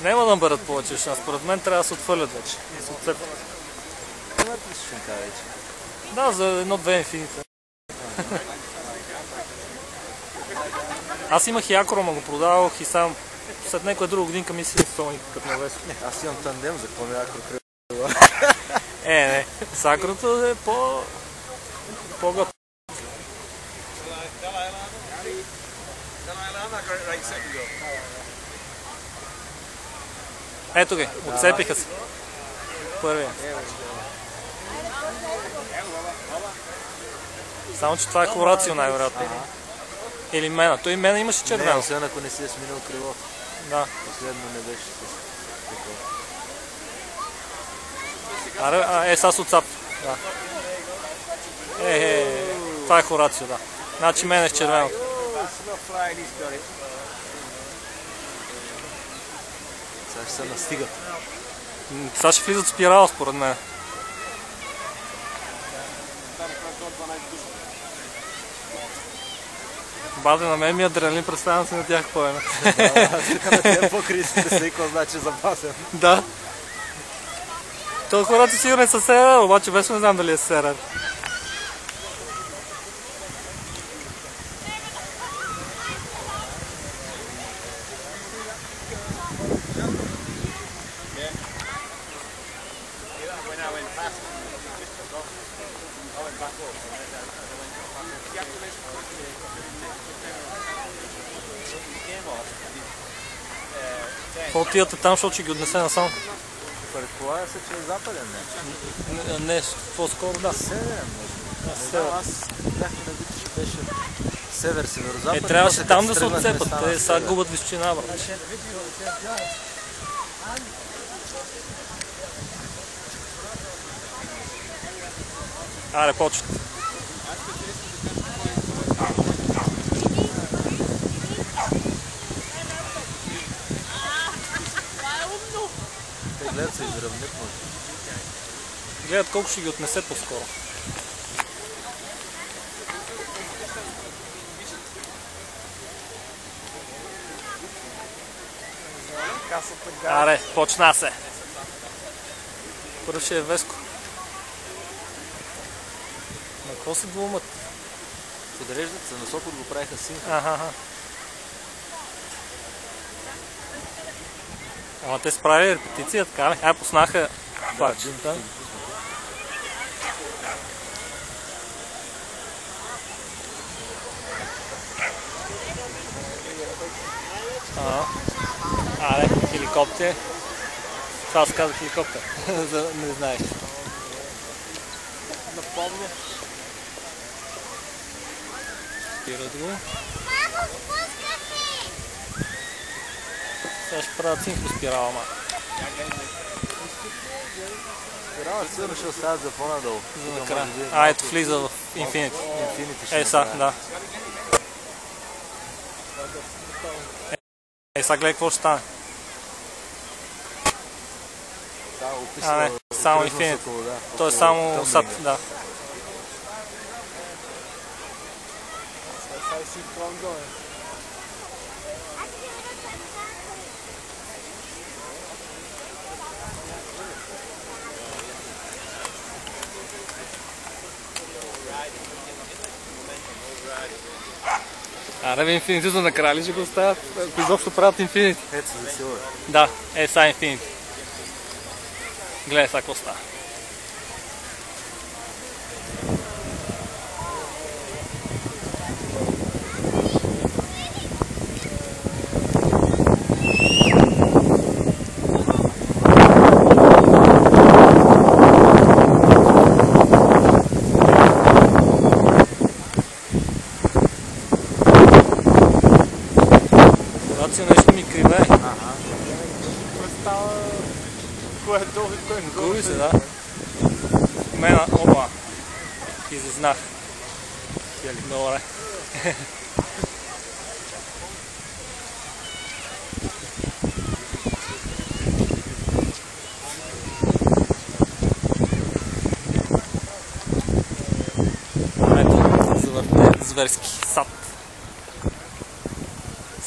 Няма да бъдат повече шанс. Според мен трябва да се отвърлят вече. Да се отцепят. Имат ли си шинка вече? Да, за едно-две инфинита. Аз имах и Акрома, го продавах и сам след някоя друга годинка ми си столник като навесо. Аз имам тандем, за какво ми Акро крила? Не. С Акрото е по-готово. Ето ги, отцепиха се. Първия. Само, че това е Хорацио най-вероятно. Или Мена. Той Мена имаше червено. Не, освен ако не си е сминал крилото. Да. Последно не беше с Аре, сега се отцап. Да. Това е Хорацио, да. Значи Мена е с червено. Сега ще се настигат. Сега ще влизат спирала, според мен. Баде, на мен ми адреналин, представям се на тях по-едно. Тук на тия по-критите се какво значи запасен. Да. Това хората сигурно е със серер, обаче вече не знам дали е серер. Какво отивате там, защото ще ги отнесе насам? Предполага се, че е западен, не? Не, по-скоро да. Северен, може. Аз бях да видя, че беше север-северо-запад. Трябваше там да се отцепат, те сега губят височина, брат. Аре, почват. Те гледат се изравнят, може. Гледат колко ще ги отнесе по-скоро. Аре, почна се. Първо ще е Веско. На какво се двумат? Подреждат се, на Сокол го правиха синхро. Аха. Ама те справили репетиция, така ли? Пуснаха пачета. Аре, хеликоптер. Това се казва хеликоптер. Не знаеш. Напомня. Спират го. Сега ще правят синхро спирала, ма. Спирала сигурно ще оставят за по-надолу. За накрая. Ето влиза в Infinity. Сега, да. Сега гледай какво ще стане. Само Infinity. То е само сад, да. Аре бе, Infinity за накрая ли ще го оставят? Ако изобщо правят Infinity. Ето се засилва. Да, сега Infinity. Гледай сега какво става. Нещо ми криве. Представа кое е долу и кое е горе. Губи се, да. Мена, опа. Изизнах. Добре. Ето, завъртне зверски сад.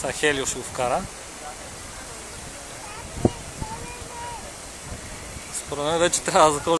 Сега Хелио ще го вкара. Според мен вече трябва да захожда